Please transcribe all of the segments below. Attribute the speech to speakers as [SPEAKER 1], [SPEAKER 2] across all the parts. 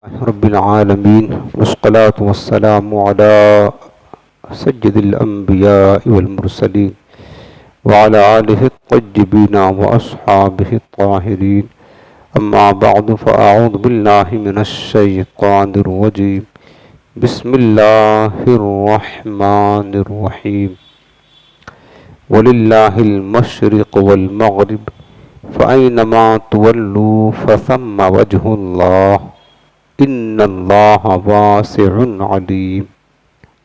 [SPEAKER 1] رب العالمين والصلاة والسلام على سيد الأنبياء والمرسلين وعلى آله الطيبين وأصحابه الطاهرين أما بعد فأعوذ بالله من الشيطان الرجيم بسم الله الرحمن الرحيم ولله المشرق والمغرب فأينما تولوا فثم وجه الله ان اللہ واسع علیم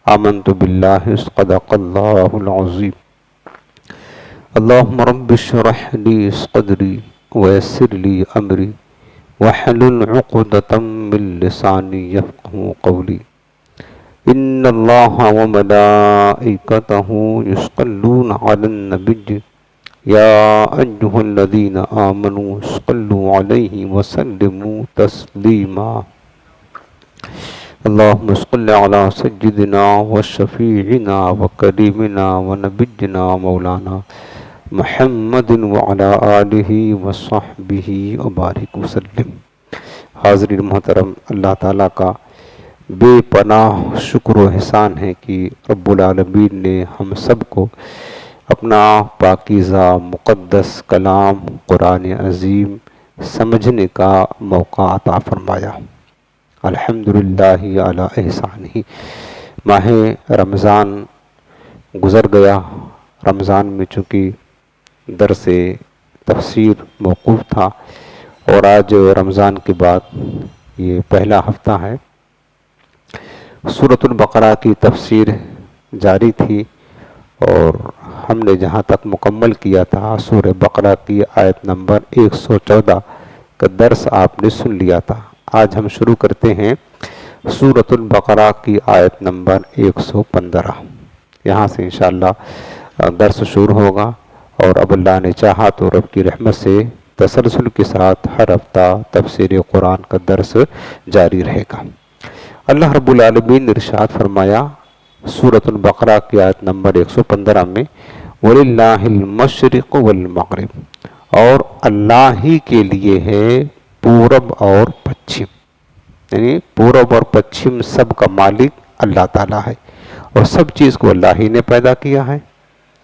[SPEAKER 1] آمنت باللہ صدق اللہ العظیم اللہم رب اشرح لی صدری ویسر لی امری واحلل عقدۃ من لسانی یفقہوا قولی ان اللہ وملائکتہ یصلون علی النبی یا ایھا الذین آمنوا صلوا علیہ وسلموا تسلیما اللهم صل على سيدنا وشفيعنا وكريمنا ونبينا مولانا محمد وعلى آله وصحبه وبارك وسلم۔ حاضرین محترم، اللہ تعالیٰ کا بے پناہ شکر و احسان ہے کہ رب العالمین نے ہم سب کو اپنا پاکیزہ مقدس کلام قرآن عظیم سمجھنے کا موقع عطا فرمایا۔ الحمدللہ علی احسانہ۔ ماہ رمضان گزر گیا۔ رمضان میں چونکہ درس تفسیر موقوف تھا اور آج رمضان کے بعد یہ پہلا ہفتہ ہے۔ سورۃ البقرہ کی تفسیر جاری تھی اور ہم نے جہاں تک مکمل کیا تھا سورہ بقرہ کی آیت نمبر 114 کا درس آپ نے سن لیا تھا۔ آج ہم شروع کرتے ہیں سورۃ البقرہ کی آیت نمبر 115۔ یہاں سے انشاءاللہ درس شروع ہوگا اور اب اللہ نے چاہا تو رب کی رحمت سے تسلسل کے ساتھ ہر ہفتہ تفسیر قرآن کا درس جاری رہے گا۔ اللہ رب العالمین نے ارشاد فرمایا سورۃ البقرہ کی آیت نمبر 115 میں وَلِلَّهِ الْمَشْرِقُ وَالْمَغْرِبُ، اور اللہ ہی کے لیے ہے پورب اور پچھم، یعنی پورب اور پچھم سب کا مالک اللہ تعالیٰ ہے اور سب چیز کو اللہ ہی نے پیدا کیا ہے۔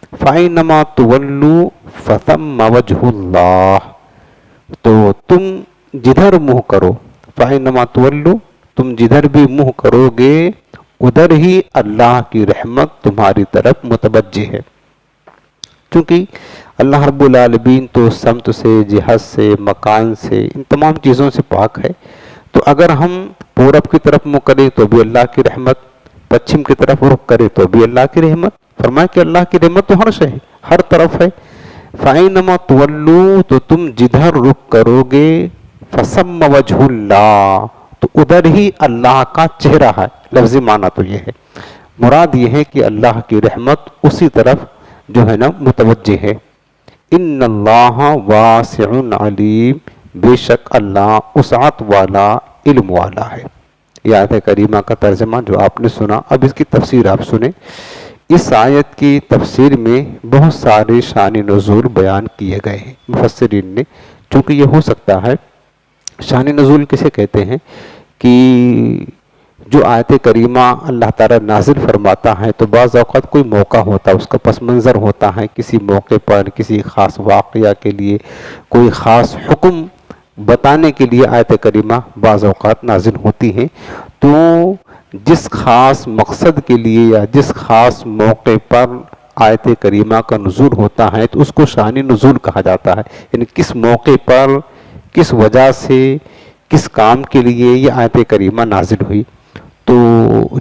[SPEAKER 1] فَأَيْنَمَا تُوَلُّوا فَثَمَّ وَجْهُ اللَّهِ، تو تم جدھر منہ کرو، فَأَيْنَمَا تُوَلُّوا، تم جدھر بھی منہ کرو گے ادھر ہی اللہ کی رحمت تمہاری طرف متوجہ ہے۔ کیونکہ اللہ رب العالمین تو سمت سے، جہت سے، مکان سے، ان تمام چیزوں سے پاک ہے، تو اگر ہم پورب کی طرف منہ کریں تو بھی اللہ کی رحمت، پچھم کی طرف رخ کریں تو بھی اللہ کی رحمت۔ فرمایا کہ اللہ کی رحمت تو ہر شے ہے، ہر طرف ہے۔ فَأَيْنَمَا تُوَلُّوا، تو تم جدھر رخ کرو گے، فَثَمَّ وَجْهُ اللَّهِ، تو ادھر ہی اللہ کا چہرہ ہے۔ لفظی معنی تو یہ ہے، مراد یہ ہے کہ اللہ کی رحمت اسی طرف جو ہے نا متوجہ ہے۔ ان اللہ واسع علیم، بے شک اللہ وسعت والا، علم والا ہے۔ یہ آیت کریمہ کا ترجمہ جو آپ نے سنا، اب اس کی تفسیر آپ سنیں۔ اس آیت کی تفسیر میں بہت سارے شان نزول بیان کیے گئے ہیں مفسرین نے، چونکہ یہ ہو سکتا ہے شان نزول کسے کہتے ہیں کہ جو آیت کریمہ اللہ تعالیٰ نازل فرماتا ہے تو بعض اوقات کوئی موقع ہوتا ہے، اس کا پس منظر ہوتا ہے، کسی موقع پر کسی خاص واقعہ کے لیے کوئی خاص حکم بتانے کے لیے آیت کریمہ بعض اوقات نازل ہوتی ہیں۔ تو جس خاص مقصد کے لیے یا جس خاص موقع پر آیت کریمہ کا نزول ہوتا ہے تو اس کو شان نزول کہا جاتا ہے، یعنی کس موقع پر، کس وجہ سے، کس کام کے لیے یہ آیت کریمہ نازل ہوئی، تو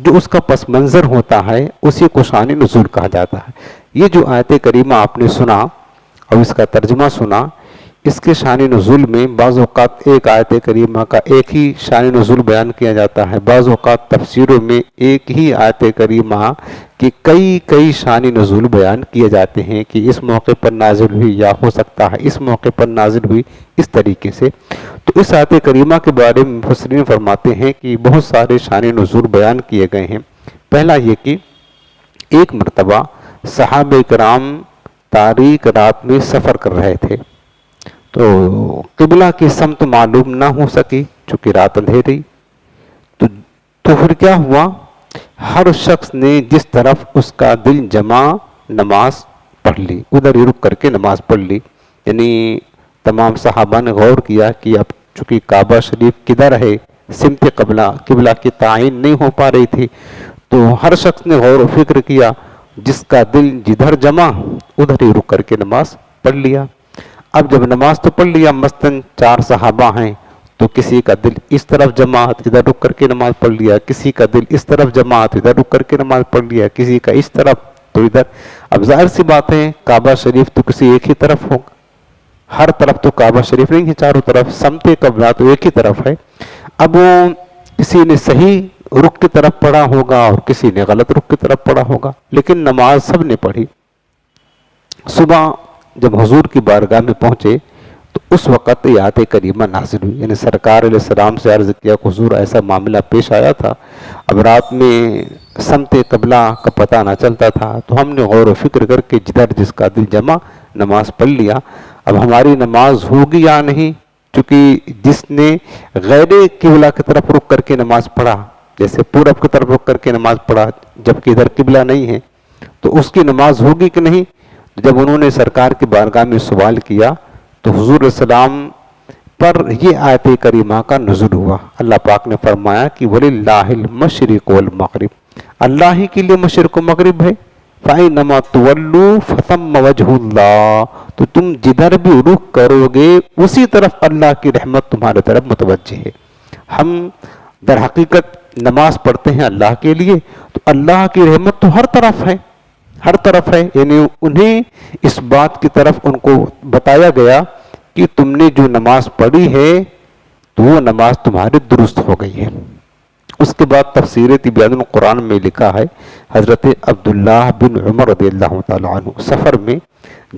[SPEAKER 1] جو اس کا پس منظر ہوتا ہے اسی کو شان نزول کہا جاتا ہے۔ یہ جو آیت کریمہ آپ نے سنا اور اس کا ترجمہ سنا، اس کے شان نزول میں بعض اوقات ایک آیت کریمہ کا ایک ہی شان نزول بیان کیا جاتا ہے، بعض اوقات تفسیروں میں ایک ہی آیت کریمہ کے کئی شان نزول بیان کیے جاتے ہیں کہ اس موقع پر نازل ہوئی یا ہو سکتا ہے اس موقع پر نازل ہوئی، اس طریقے سے۔ تو اس آیت کریمہ کے بارے میں مفسرین فرماتے ہیں کہ بہت سارے شان نزول بیان کیے گئے ہیں۔ پہلا یہ کہ ایک مرتبہ صحابہ کرام تاریک رات میں سفر کر رہے تھے، تو قبلہ کی سمت معلوم نہ ہو سکی چونکہ رات اندھیری، تو پھر کیا ہوا، ہر شخص نے جس طرف اس کا دل جمع نماز پڑھ لی، ادھر ہی رک کر کے نماز پڑھ لی. یعنی تمام صحابہ نے غور کیا کہ اب چونکہ کعبہ شریف کدھر ہے، سمت قبلہ کی تعین نہیں ہو پا رہی تھی، تو ہر شخص نے غور و فکر کیا، جس کا دل جدھر جمع ادھر ہی رک کر کے نماز پڑھ لیا. اب جب نماز تو پڑھ لیا، مثلاً 4 صحابہ ہیں تو کسی کا دل اس طرف جماعت ادھر رک کر کے نماز پڑھ لیا، کسی کا دل اس طرف جماعت ادھر رک کر کے نماز پڑھ لیا، کسی کا اس طرف تو ادھر. اب ظاہر سی بات ہے کعبہ شریف تو کسی ایک ہی طرف ہوگا، ہر طرف تو کعبہ شریف نہیں ہے، چاروں طرف سمت قبلہ تو ایک ہی طرف ہے. اب کسی نے صحیح رخ کی طرف پڑھا ہوگا اور کسی نے غلط رخ کی طرف پڑھا ہوگا، لیکن نماز سب نے پڑھی. صبح جب حضور کی بارگاہ میں پہنچے تو اس وقت یہ آیت کریمہ نازل ہوئی. یعنی سرکار علیہ السلام سے عرض کیا کہ حضور ایسا معاملہ پیش آیا تھا، اب رات میں سمت قبلہ کا پتہ نہ چلتا تھا، تو ہم نے غور و فکر کر کے جدھر جس کا دل جمع نماز پڑھ لیا. اب ہماری نماز ہوگی یا نہیں، چونکہ جس نے غیر قبلہ کی طرف رک کر کے نماز پڑھا، جیسے پورب کی طرف رک کر کے نماز پڑھا جبکہ ادھر قبلہ نہیں ہے، تو اس کی نماز ہوگی کہ نہیں. جب انہوں نے سرکار کی بارگاہ میں سوال کیا تو حضور علیہ السلام پر یہ آیت کریمہ کا نزول ہوا. اللہ پاک نے فرمایا کہ وَلِلَّهِ الْمَشْرِقُ وَالْمَغْرِبُ، اللہ ہی کے لیے مشرق و مغرب ہے. فَإِنَّمَا تُوَلُّوا فَثَمَّ وَجْهُ اللَّهِ، تو تم جدھر بھی رخ کرو گے اسی طرف اللہ کی رحمت تمہارے طرف متوجہ ہے. ہم در حقیقت نماز پڑھتے ہیں اللہ کے لیے، تو اللہ کی رحمت تو ہر طرف ہے، ہر طرف ہے. یعنی انہیں اس بات کی طرف ان کو بتایا گیا کہ تم نے جو نماز پڑھی ہے تو وہ نماز تمہاری درست ہو گئی ہے. اس کے بعد تفسیر تبیان القرآن میں لکھا ہے، حضرت عبداللہ بن عمر رضی اللہ تعالیٰ عنہ سفر میں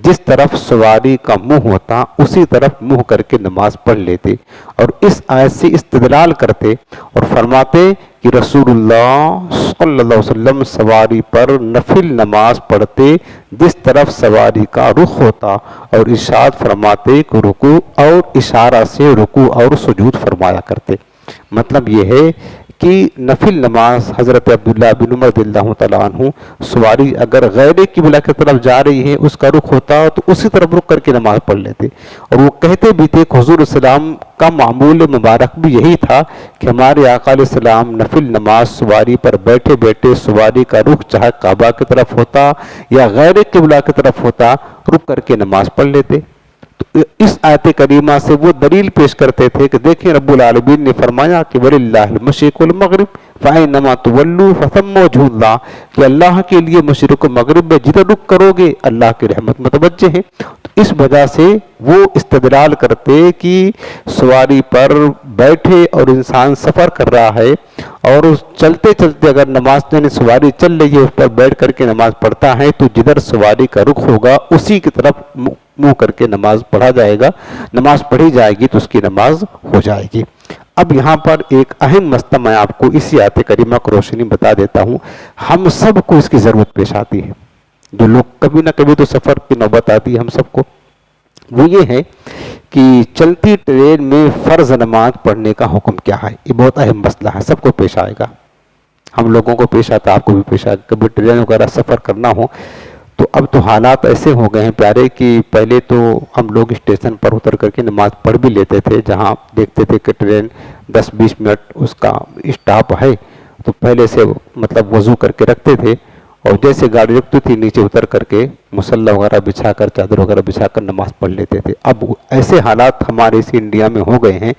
[SPEAKER 1] جس طرف سواری کا منہ ہوتا اسی طرف منہ کر کے نماز پڑھ لیتے، اور اس آیت سے استدلال کرتے اور فرماتے کہ رسول اللہ صلی اللہ علیہ وسلم سواری پر نفل نماز پڑھتے جس طرف سواری کا رخ ہوتا، اور ارشاد فرماتے کہ رکوع اور اشارہ سے رکوع اور سجود فرمایا کرتے. مطلب یہ ہے کہ نفل نماز حضرت عبداللہ بن عمر رضی اللہ تعالیٰ عنہ سواری اگر غیر قبلہ کی طرف جا رہی ہے اس کا رخ ہوتا تو اسی طرف رک کر کے نماز پڑھ لیتے. اور وہ کہتے بھی تھے کہ حضور السلام کا معمول مبارک بھی یہی تھا کہ ہمارے آقا علیہ السلام نفل نماز سواری پر بیٹھے بیٹھے سواری کا رخ چاہے کعبہ کی طرف ہوتا یا غیر قبلہ کی طرف ہوتا رک کر کے نماز پڑھ لیتے. تو اس آیت کریمہ سے وہ دلیل پیش کرتے تھے کہ دیکھیں رب العالمین نے فرمایا کہ وَلِلَّهِ الْمَشْرِقُ وَالْمَغْرِبُ فَأَيْنَمَا تُوَلُّوا فَثَمَّ وَجْهُ اللَّهِ، کہ اللہ کے لیے مشرق و مغرب میں جدھر رخ کرو گے اللہ کی رحمت متوجہ ہے. تو اس وجہ سے وہ استدلال کرتے کہ سواری پر بیٹھے اور انسان سفر کر رہا ہے اور چلتے چلتے اگر نماز یعنی سواری چل رہی ہے اس پر بیٹھ کر کے نماز پڑھتا ہے تو جدھر سواری کا رخ ہوگا اسی کی طرف منہ کر کے نماز پڑھا جائے گا، نماز پڑھی جائے گی تو اس کی نماز ہو جائے گی. اب یہاں پر ایک اہم مسئلہ میں آپ کو اسی آیت کریمہ کو روشنی بتا دیتا ہوں. ہم سب کو اس کی ضرورت پیش آتی ہے، جو لوگ کبھی نہ کبھی تو سفر کی نوبت آتی ہے ہم سب کو، وہ یہ ہے کہ چلتی ٹرین میں فرض نماز پڑھنے کا حکم کیا ہے. یہ بہت اہم مسئلہ ہے، سب کو پیش آئے گا، ہم لوگوں کو پیش آتا، آپ کو بھی پیش آئے گا. کبھی ٹرین وغیرہ سفر کرنا ہو تو اب تو حالات ایسے ہو گئے ہیں پیارے کہ پہلے تو ہم لوگ اسٹیشن پر اتر کر کے نماز پڑھ بھی لیتے تھے، جہاں دیکھتے تھے کہ ٹرین 10-20 منٹ اس کا اسٹاپ ہے تو پہلے سے مطلب وضو کر کے رکھتے تھے، اور جیسے گاڑی رکتی تھی نیچے اتر کر کے مصلی وغیرہ بچھا کر چادر وغیرہ بچھا کر نماز پڑھ لیتے تھے. اب ایسے حالات ہمارے اس انڈیا میں ہو گئے ہیں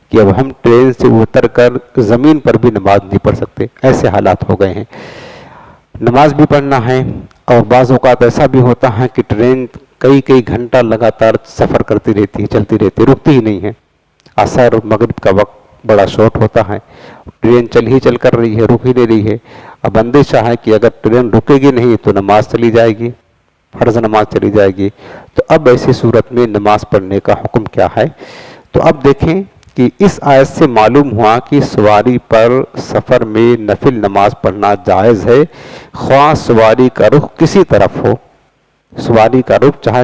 [SPEAKER 1] کہ اب ہم ٹرین سے اتر کر زمین پر بھی نماز نہیں پڑھ سکتے، ایسے حالات ہو گئے ہیں. نماز بھی پڑھنا ہے اور بعض اوقات ایسا بھی ہوتا ہے کہ ٹرین کئی گھنٹہ لگاتار سفر کرتی رہتی ہے، چلتی رہتی ہے، رکتی ہی نہیں ہے. عصر اور مغرب کا وقت بڑا شارٹ ہوتا ہے، ٹرین چل کر رہی ہے، رک ہی نہیں رہی ہے. اب اندیشہ ہے کہ اگر ٹرین رکے گی نہیں تو نماز چلی جائے گی، فرض نماز چلی جائے گی. تو اب ایسی صورت میں نماز پڑھنے کا حکم کیا ہے. تو اب دیکھیں کہ اس آیت سے معلوم ہوا کہ سواری پر سفر میں نفل نماز پڑھنا جائز ہے، خواہ سواری کا رخ کسی طرف ہو. سواری کا رخ چاہے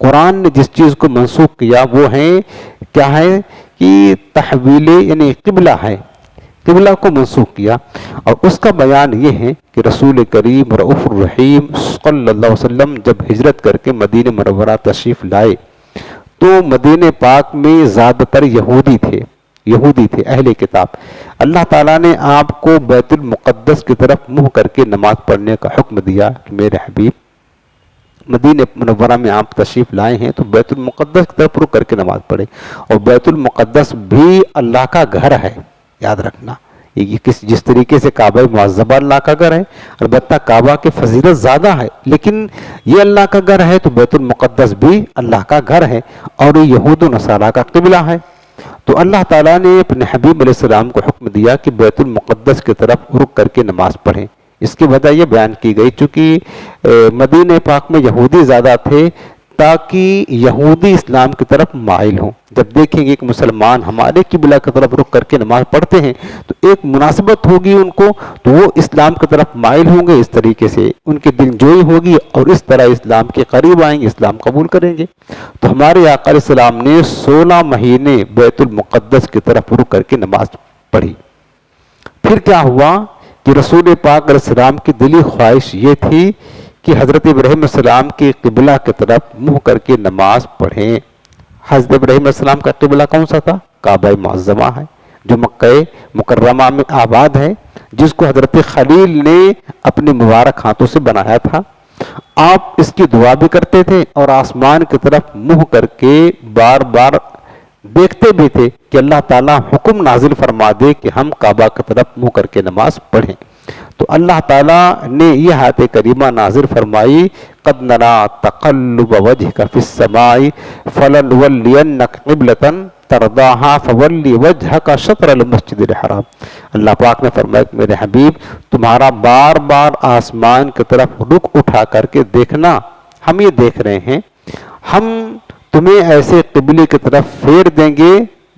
[SPEAKER 1] قرآن نے جس چیز کو منسوخ کیا وہ ہے کیا ہے کہ تحویل یعنی قبلہ ہے، قبلہ کو منسوخ کیا، اور اس کا بیان یہ ہے کہ رسول کریم رؤوف الرحیم صلی اللہ علیہ وسلم جب ہجرت کر کے مدینہ منورہ تشریف لائے تو مدینہ پاک میں زیادہ تر یہودی تھے اہل کتاب۔ اللہ تعالیٰ نے آپ کو بیت المقدس کی طرف منہ کر کے نماز پڑھنے کا حکم دیا کہ میرے حبیب مدینہ منورہ میں آپ تشریف لائے ہیں تو بیت المقدس کی طرف رخ کر کے نماز پڑھیں، اور بیت المقدس بھی اللہ کا گھر ہے، یاد رکھنا، یہ جس طریقے سے کعبہ معظمہ اللہ کا گھر ہے، البتہ کعبہ کی فضیلت زیادہ ہے، لیکن یہ اللہ کا گھر ہے تو بیت المقدس بھی اللہ کا گھر ہے، اور یہ یہود و نصارہ کا قبلہ ہے۔ تو اللہ تعالیٰ نے اپنے حبیب علیہ السلام کو حکم دیا کہ بیت المقدس کی طرف رخ کر کے نماز پڑھیں۔ اس کی وجہ یہ بیان کی گئی چونکہ مدینہ پاک میں یہودی زیادہ تھے، تاکہ یہودی اسلام کی طرف مائل ہوں۔ جب دیکھیں گے کہ مسلمان ہمارے قبلہ کی طرف رخ کر کے نماز پڑھتے ہیں تو ایک مناسبت ہوگی ان کو، تو وہ اسلام کی طرف مائل ہوں گے، اس طریقے سے ان کی دل جوئی ہوگی اور اس طرح اسلام کے قریب آئیں گے، اسلام قبول کریں گے۔ تو ہمارے آقا علیہ السلام نے 16 مہینے بیت المقدس کی طرف رخ کر کے نماز پڑھی۔ پھر کیا ہوا کہ رسول پاک علیہ السلام کی دلی خواہش یہ تھی کہ حضرت ابراہیم علیہ السلام کی قبلہ کی طرف منہ کر کے نماز پڑھیں۔ حضرت ابراہیم علیہ السلام کا قبلہ کون سا تھا؟ کعبہ معظمہ ہے، جو مکہ مکرمہ میں آباد ہے، جس کو حضرت خلیل نے اپنے مبارک ہاتھوں سے بنایا تھا۔ آپ اس کی دعا بھی کرتے تھے اور آسمان کی طرف منہ کر کے بار بار دیکھتے بھی تھے کہ اللہ تعالیٰ حکم نازل فرما دے کہ ہم کعبہ کی طرف منہ کر کے نماز پڑھیں۔ تو اللہ تعالیٰ نے یہ آیت کریمہ نازل فرمائی، قد نرا تقلب وجهك في السماء فلنولینک قبلۃ ترضاها فولی وجهك شطر المسجد الحرام۔ اللہ پاک نے فرمایا کہ میرے حبیب تمہارا بار بار آسمان کی طرف رخ اٹھا کر کے دیکھنا، ہم یہ دیکھ رہے ہیں، ہم تمہیں ایسے قبلے کی طرف پھیر دیں گے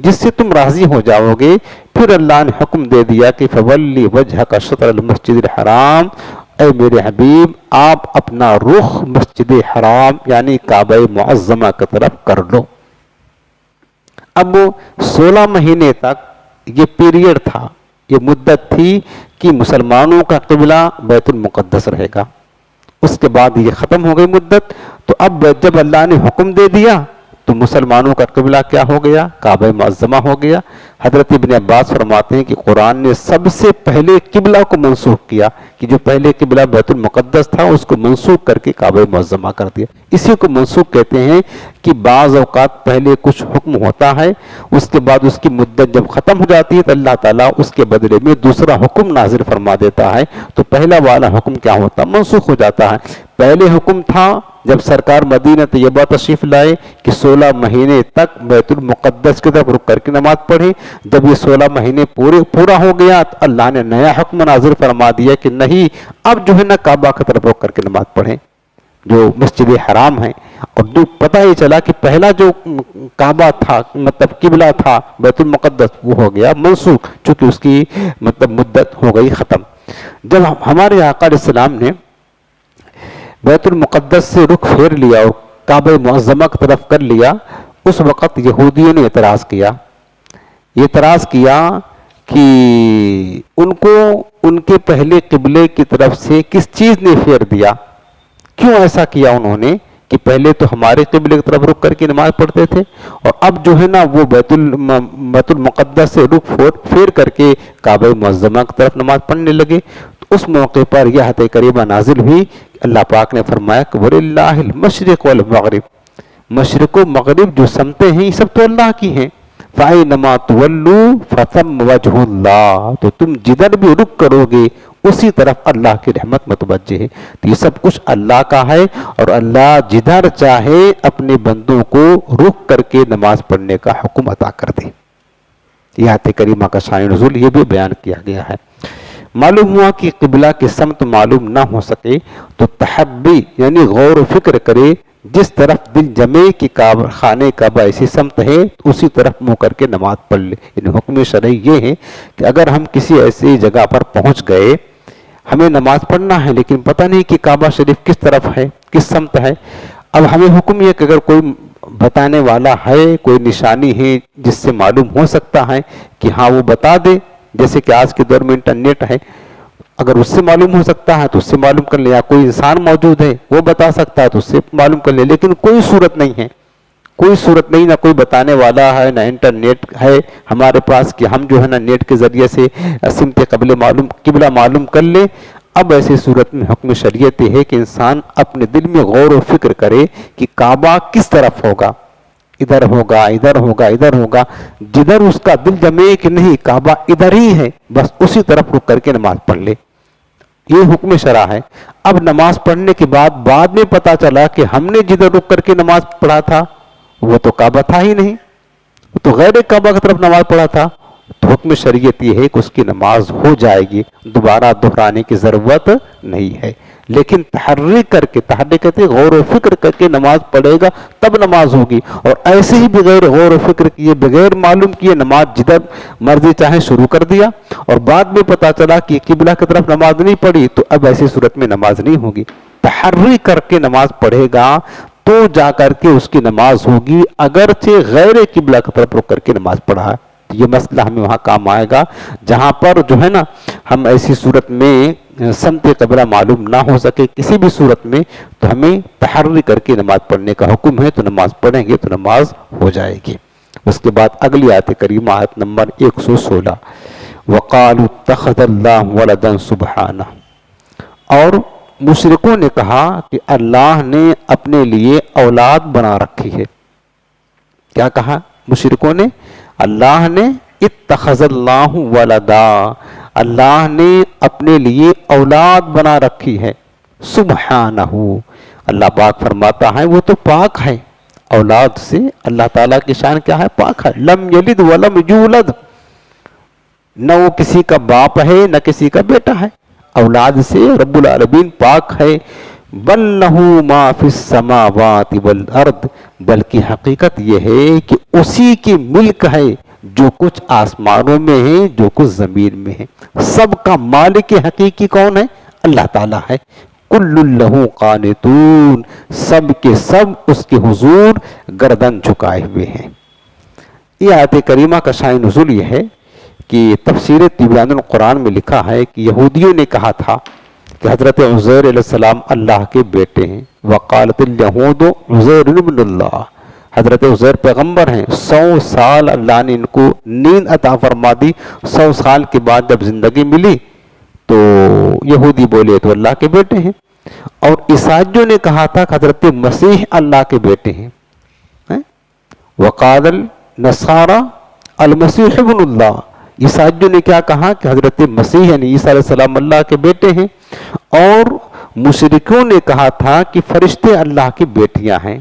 [SPEAKER 1] جس سے تم راضی ہو جاؤ گے۔ پھر اللہ نے حکم دے دیا کہ فولی وجهك شطر المسجد الحرام، اے میرے حبیب آپ اپنا رخ مسجد حرام یعنی کعبہ معظمہ کی طرف کر لو۔ اب 16 مہینے تک یہ پیریڈ تھا، یہ مدت تھی کہ مسلمانوں کا قبلہ بیت المقدس رہے گا۔ اس کے بعد یہ ختم ہو گئی مدت، تو اب جب اللہ نے حکم دے دیا تو مسلمانوں کا قبلہ کیا ہو گیا؟ کعبہ معظمہ ہو گیا۔ حضرت ابن عباس فرماتے ہیں کہ قرآن نے سب سے پہلے قبلہ کو منسوخ کیا، کہ جو پہلے قبلہ بیت المقدس تھا اس کو منسوخ کر کے کعبہ معظمہ کر دیا۔ اسی کو منسوخ کہتے ہیں کہ بعض اوقات پہلے کچھ حکم ہوتا ہے، اس کے بعد اس کی مدت جب ختم ہو جاتی ہے تو اللہ تعالیٰ اس کے بدلے میں دوسرا حکم نازل فرما دیتا ہے، تو پہلا والا حکم کیا ہوتا؟ منسوخ ہو جاتا ہے۔ پہلے حکم تھا جب سرکار مدینہ طیبہ تشریف لائے کہ 16 مہینے تک بیت المقدس کی طرف رخ کر کے نماز پڑھے۔ جب یہ 16 مہینے پورا ہو گیا تو اللہ نے نیا حکم نازل فرما دیا کہ نہیں، اب جو ہے نا کعبہ کی طرف رخ کر کے نماز پڑھیں، جو مسجد حرام ہے۔ اور جو پتہ ہی چلا کہ پہلا جو کعبہ تھا مطلب قبلہ تھا بیت المقدس، وہ ہو گیا منسوخ، چونکہ اس کی مطلب مدت ہو گئی ختم۔ جب ہمارے آقا علیہ السلام نے بیت المقدس سے رخ پھیر لیا اور کعبہ معظمہ کی طرف کر لیا، اس وقت یہودیوں نے اعتراض کیا کہ ان کو ان کے پہلے قبلے کی طرف سے کس چیز نے پھیر دیا، کیوں ایسا کیا انہوں نے کہ پہلے تو ہمارے قبلے کی طرف رخ کر کے نماز پڑھتے تھے اور اب جو ہے نا وہ بیت المقدس سے رخ پھیر کر کے کعبہ معظمہ کی طرف نماز پڑھنے لگے۔ تو اس موقع پر یہ آیت کریمہ نازل ہوئی، اللہ پاک نے فرمایا کہ وَلِلَّهِ الْمَشْرِقُ وَالْمَغْرِبُ، مشرق و مغرب جو سمتیں ہیں یہ سب تو اللہ کی ہیں۔ فَأَيْنَمَا تُوَلُّوا فَثَمَّ وَجْهُ اللَّهِ، تو تم جدھر بھی رخ کرو گے اسی طرف اللہ کی رحمت متوجہ ہے۔ تو یہ سب کچھ اللہ کا ہے اور اللہ جدھر چاہے اپنے بندوں کو رخ کر کے نماز پڑھنے کا حکم عطا کر دے۔ یہ آیت کریمہ کا شان نزول یہ بھی بیان کیا گیا ہے۔ معلوم ہوا کہ قبلہ کی سمت معلوم نہ ہو سکے تو تحبی یعنی غور و فکر کرے، جس طرف دل جمے کہ خانہ کعبہ ایسی سمت ہے اسی طرف منہ کر کے نماز پڑھ لے۔ یعنی حکم شرعی یہ ہے کہ اگر ہم کسی ایسی جگہ پر پہنچ گئے، ہمیں نماز پڑھنا ہے لیکن پتہ نہیں کہ کعبہ شریف کس طرف ہے، کس سمت ہے، اب ہمیں حکم یہ کہ اگر کوئی بتانے والا ہے، کوئی نشانی ہے جس سے معلوم ہو سکتا ہے کہ ہاں وہ بتا دے، جیسے کہ آج کے دور میں انٹرنیٹ ہے، اگر اس سے معلوم ہو سکتا ہے تو اس سے معلوم کر لیں، یا کوئی انسان موجود ہے وہ بتا سکتا ہے تو اس سے معلوم کر لیں، لیکن کوئی صورت نہیں ہے، کوئی صورت نہیں، نہ کوئی بتانے والا ہے، نہ انٹرنیٹ ہے ہمارے پاس کہ ہم جو ہے نا نیٹ کے ذریعے سے سمت قبلہ معلوم کر لیں۔ اب ایسی صورت میں حکم شریعت یہ ہے کہ انسان اپنے دل میں غور و فکر کرے کہ کعبہ کس طرف ہوگا، ادھر ہوگا، ادھر ہوگا، ادھر ہوگا، جدھر اس کا دل جمے کہ نہیں کعبہ ادھر ہی ہے، بس اسی طرف رک کر کے نماز پڑھ لے۔ یہ حکم شرع ہے۔ اب نماز پڑھنے کے بعد میں پتا چلا کہ ہم نے جدھر رک کر کے نماز پڑھا تھا وہ تو کعبہ تھا ہی نہیں، وہ تو غیر کعبہ کی طرف نماز پڑھا تھا، تو حکم شریعت یہ ہے کہ اس کی نماز ہو جائے گی، دوبارہ دہرانے کی ضرورت نہیں ہے، لیکن تحری کر کے، تحری کہتے غور و فکر کر کے نماز پڑھے گا تب نماز ہوگی، اور ایسے ہی بغیر غور و فکر کیے، بغیر معلوم کیے نماز جدھر مرضی چاہے شروع کر دیا، اور بعد میں پتا چلا کہ قبلہ کی طرف نماز نہیں پڑھی، تو اب ایسی صورت میں نماز نہیں ہوگی۔ تحری کر کے نماز پڑھے گا تو جا کر کے اس کی نماز ہوگی، اگرچہ غیر قبلہ کی طرف رک کر کے نماز پڑھا ہے۔ یہ مسئلہ ہمیں وہاں کام آئے گا جہاں پر جو ہے نا ہم ایسی صورت میں سمت قبلہ معلوم نہ ہو سکے کسی بھی صورت میں، تو ہمیں تحری کر کے نماز پڑھنے کا حکم ہے، تو نماز پڑھیں گے تو نماز ہو جائے گی۔ اس کے بعد اگلی آیت کریمہ آیت نمبر 116، وَقَالُوا اتَّخَذَ اللَّهُ وَلَدًا سُبْحَانَهُ، اور مشرکوں نے کہا کہ اللہ نے اپنے لیے اولاد بنا رکھی ہے۔ کیا کہا مشرکوں نے؟ اللہ نے اتخذ اللہ ولدا، اللہ نے اپنے لیے اولاد بنا رکھی ہے۔ سبحانہ، اللہ پاک فرماتا ہے وہ تو پاک ہے، اولاد سے اللہ تعالیٰ کی شان کیا ہے؟ پاک ہے۔ لم یلد ولم یولد، نہ وہ کسی کا باپ ہے نہ کسی کا بیٹا ہے، اولاد سے رب العالمین پاک ہے۔ بل لہ ما فی السماوات والارض، بلکہ حقیقت یہ ہے کہ اسی کی ملک ہے جو کچھ آسمانوں میں ہے، جو کچھ زمین میں ہے، سب کا مالک حقیقی کون ہے؟ اللہ تعالیٰ ہے۔ کل لہ قانتون، سب کے سب اس کے حضور گردن جھکائے ہوئے ہیں۔ یہ آیت کریمہ کا شان نزول یہ ہے کہ تفسیر تبیان القرآن میں لکھا ہے کہ یہودیوں نے کہا تھا کہ حضرت عزیر علیہ السلام اللہ کے بیٹے ہیں، وقالت الیہود عزیر ابن اللہ، حضرت عزیر پیغمبر ہیں، 100 سال اللہ نے ان کو نیند عطا فرما دی، 100 سال کے بعد جب زندگی ملی تو یہودی بولے تو اللہ کے بیٹے ہیں، اور عیسائیوں نے کہا تھا کہ حضرت مسیح اللہ کے بیٹے ہیں، وقال النصارى المسیح ابن اللہ، عیسائیوں نے کیا کہا کہ حضرت مسیح یعنی عیسیٰ علیہ السلام اللہ کے بیٹے ہیں، اور مشرکوں نے کہا تھا کہ فرشتے اللہ کی بیٹیاں ہیں۔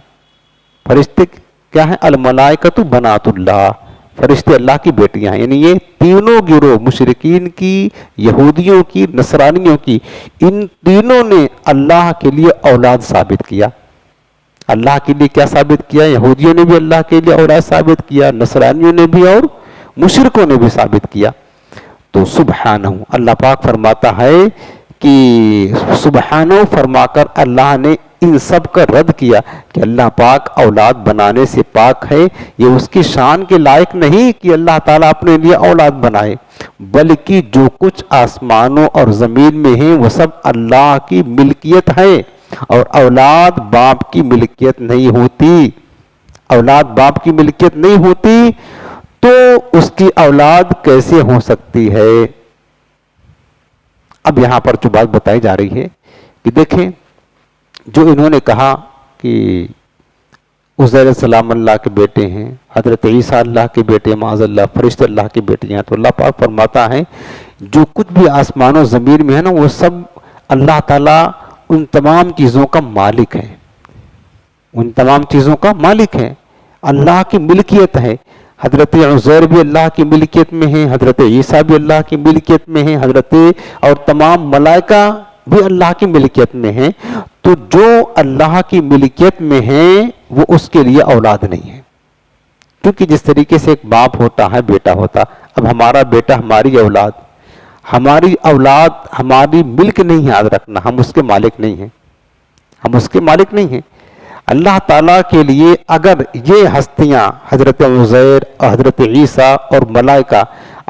[SPEAKER 1] فرشتے کیا ہیں؟ الملائکۃ بنات اللہ، فرشتے اللہ کی بیٹیاں ہیں۔ یعنی یہ تینوں گروہ مشرکین کی، یہودیوں کی، نصرانیوں کی، ان تینوں نے اللہ کے لیے اولاد ثابت کیا۔ اللہ کے لیے کیا ثابت کیا؟ یہودیوں نے بھی اللہ کے لیے اولاد ثابت کیا، نصرانیوں نے بھی اور مشرکوں نے بھی ثابت کیا۔ تو سبحانہ، اللہ پاک فرماتا ہے کہ سبحانہ فرما کر اللہ نے ان سب کا رد کیا کہ اللہ پاک اولاد بنانے سے پاک ہے، یہ اس کی شان کے لائق نہیں کہ اللہ تعالیٰ اپنے لیے اولاد بنائے، بلکہ جو کچھ آسمانوں اور زمین میں ہیں وہ سب اللہ کی ملکیت ہے، اور اولاد باپ کی ملکیت نہیں ہوتی، اولاد باپ کی ملکیت نہیں ہوتی تو اس کی اولاد کیسے ہو سکتی ہے؟ اب یہاں پر جو بات بتائی جا رہی ہے کہ دیکھیں، جو انہوں نے کہا کہ عزیر علیہ السلام اللہ کے بیٹے ہیں، حضرت عیسیٰ اللہ کے بیٹے، معاذ اللہ فرشتے اللہ کے بیٹے ہیں، تو اللہ پاک فرماتا ہے جو کچھ بھی آسمان و زمین میں ہے نا وہ سب اللہ تعالیٰ ان تمام چیزوں کا مالک ہے، ان تمام چیزوں کا مالک ہے، اللہ کی ملکیت ہے۔ حضرت عزیر بھی اللہ کی ملکیت میں ہیں، حضرت عیسیٰ بھی اللہ کی ملکیت میں ہیں، حضرت اور تمام ملائکہ بھی اللہ کی ملکیت میں ہیں۔ تو جو اللہ کی ملکیت میں ہیں وہ اس کے لیے اولاد نہیں ہے، کیونکہ جس طریقے سے ایک باپ ہوتا ہے بیٹا ہوتا، اب ہمارا بیٹا ہماری اولاد، ہماری اولاد ہماری ملک نہیں ہے، یاد رکھنا ہم اس کے مالک نہیں ہیں، ہم اس کے مالک نہیں ہیں۔ اللہ تعالیٰ کے لیے اگر یہ ہستیاں حضرت عزیر، حضرت عیسیٰ اور ملائکہ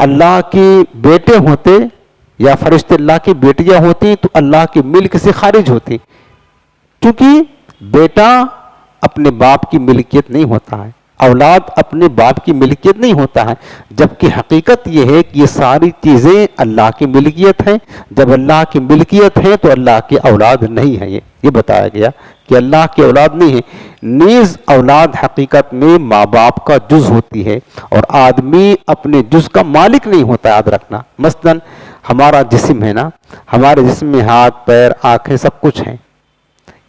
[SPEAKER 1] اللہ کے بیٹے ہوتے یا فرشتے اللہ کی بیٹیاں ہوتی تو اللہ کے ملک سے خارج ہوتی، کیونکہ بیٹا اپنے باپ کی ملکیت نہیں ہوتا ہے، اولاد اپنے باپ کی ملکیت نہیں ہوتا ہے، جبکہ حقیقت یہ ہے کہ یہ ساری چیزیں اللہ کی ملکیت ہیں۔ جب اللہ کی ملکیت ہے تو اللہ کی اولاد نہیں ہے، یہ بتایا گیا کہ اللہ کی اولاد نہیں ہے۔ نیز اولاد حقیقت میں ماں باپ کا جز ہوتی ہے، اور آدمی اپنے جز کا مالک نہیں ہوتا، یاد رکھنا۔ مثلا ہمارا جسم ہے نا، ہمارے جسم میں ہاتھ، پیر، آنکھیں سب کچھ ہیں،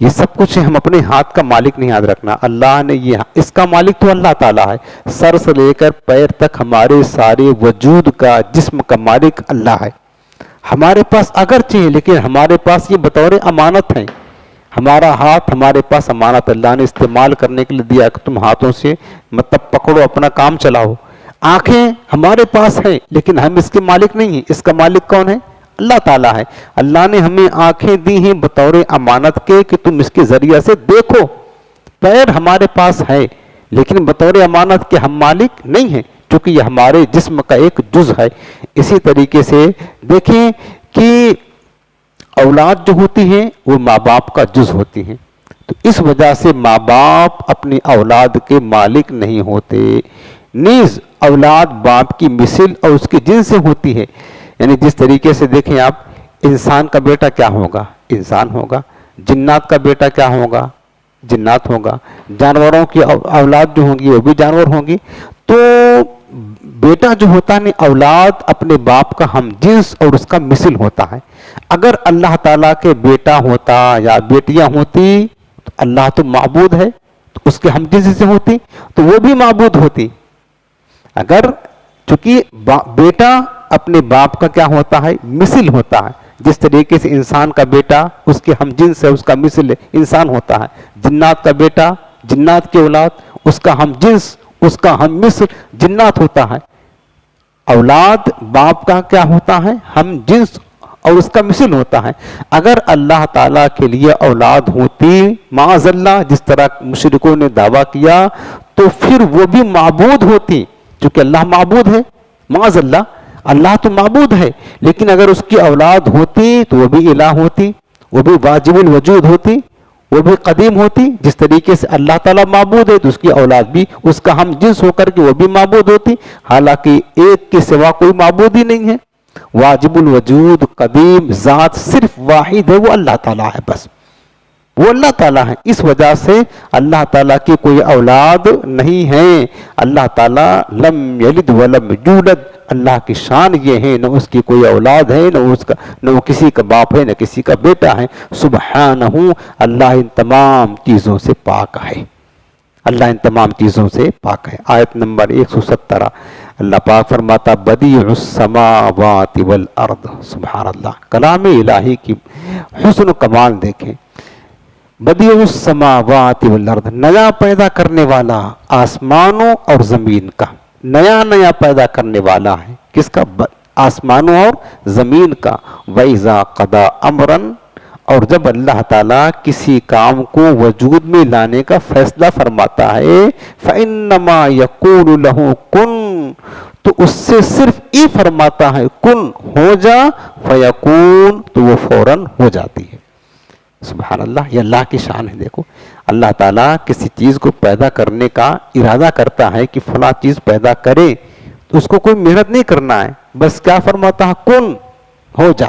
[SPEAKER 1] یہ سب کچھ ہے، ہم اپنے ہاتھ کا مالک نہیں، یاد رکھنا۔ اللہ نے اس کا مالک تو اللہ تعالیٰ ہے، سر سے لے کر پیر تک ہمارے سارے وجود کا، جسم کا مالک اللہ ہے۔ ہمارے پاس اگرچہ ہے لیکن ہمارے پاس یہ بطور امانت ہے، ہمارا ہاتھ ہمارے پاس امانت اللہ نے استعمال کرنے کے لیے دیا کہ تم ہاتھوں سے مطلب پکڑو، اپنا کام چلاؤ۔ آنکھیں ہمارے پاس ہے لیکن ہم اس کے مالک نہیں ہیں، اس کا مالک کون ہے؟ اللہ تعالیٰ ہے۔ اللہ نے ہمیں آنکھیں دی ہیں بطور امانت کے کہ تم اس کے ذریعہ سے دیکھو۔ پیر ہمارے پاس ہے لیکن بطور امانت کے ہم مالک نہیں ہیں، کیونکہ یہ ہمارے جسم کا ایک جز ہے۔ اسی طریقے سے دیکھیں کہ اولاد جو ہوتی ہیں وہ ماں باپ کا جز ہوتی ہیں، تو اس وجہ سے ماں باپ اپنی اولاد کے مالک نہیں ہوتے۔ نیز اولاد باپ کی مثل اور اس کے جنس سے ہوتی ہے، یعنی جس طریقے سے دیکھیں آپ، انسان کا بیٹا کیا ہوگا؟ انسان ہوگا۔ جنات کا بیٹا کیا ہوگا؟ جنات ہوگا۔ جانوروں کی اولاد جو ہوں گی وہ بھی جانور ہوں گی۔ تو بیٹا جو ہوتا ہے اولاد اپنے باپ کا ہم جنس اور اس کا مثل ہوتا ہے۔ اگر اللہ تعالیٰ کے بیٹا ہوتا یا بیٹیاں ہوتی تو اللہ تو معبود ہے، تو اس کے ہم جنس سے ہوتی تو وہ بھی معبود ہوتی۔ اگر چونکہ بیٹا اپنے باپ کا کیا ہوتا ہے؟ مثل ہوتا ہے، جس طریقے سے انسان کا بیٹا اس کے ہم جنس ہے، اس کا مثل ہے، انسان ہوتا ہے۔ جنات کا بیٹا، جنات کی اولاد، اس کا ہم جنس، اس کا ہم مثل جنات ہوتا ہے۔ اولاد باپ کا کیا ہوتا ہے؟ ہم جنس اور اس کا مثل ہوتا ہے۔ اگر اللہ تعالیٰ کے لیے اولاد ہوتی معاذ اللہ، جس طرح مشرکوں نے دعویٰ کیا، تو پھر وہ بھی معبود ہوتی، کیونکہ اللہ معبود ہے۔ معاذ اللہ، اللہ تو معبود ہے، لیکن اگر اس کی اولاد ہوتی تو وہ بھی الہ ہوتی، وہ بھی واجب الوجود ہوتی، وہ بھی قدیم ہوتی۔ جس طریقے سے اللہ تعالیٰ معبود ہے تو اس کی اولاد بھی اس کا ہم جنس ہو کر کے وہ بھی معبود ہوتی، حالانکہ ایک کے سوا کوئی معبود ہی نہیں ہے۔ واجب الوجود قدیم ذات صرف واحد ہے، وہ اللہ تعالیٰ ہے، بس وہ اللہ تعالیٰ ہے۔ اس وجہ سے اللہ تعالیٰ کی کوئی اولاد نہیں ہے۔ اللہ تعالیٰ لم یلد ولم یولد، اللہ کی شان یہ ہے، نہ اس کی کوئی اولاد ہے، نہ وہ کسی کا باپ ہے، نہ کسی کا بیٹا ہے۔ سبحانہ، اللہ ان تمام چیزوں سے پاک ہے، اللہ ان تمام چیزوں سے پاک ہے۔ آیت نمبر 117 اللہ پاک فرماتا بدیع السماوات والارض۔ سبحان اللہ، کلام الہی کی حسن و کمال دیکھیں۔ بدیع السماوات والارض، نیا پیدا کرنے والا آسمانوں اور زمین کا، نیا پیدا کرنے والا ہے، کس کا؟ آسمانوں اور زمین کا۔ وَإِذَا قَضَى أَمْرًا، اور جب اللہ تعالیٰ کسی کام کو وجود میں لانے کا فیصلہ فرماتا ہے، فَإِنَّمَا يَقُولُ لَهُ كُن، تو اس سے صرف یہ فرماتا ہے کن، ہو جا، فَيَكُون، تو وہ فوراً ہو جاتی ہے۔ سبحان اللہ، یہ اللہ کی شان ہے۔ دیکھو اللہ تعالیٰ کسی چیز کو پیدا کرنے کا ارادہ کرتا ہے کہ فلاں چیز پیدا کرے، تو اس کو کوئی محنت نہیں کرنا ہے، بس کیا فرماتا ہے؟ کن، ہو جا،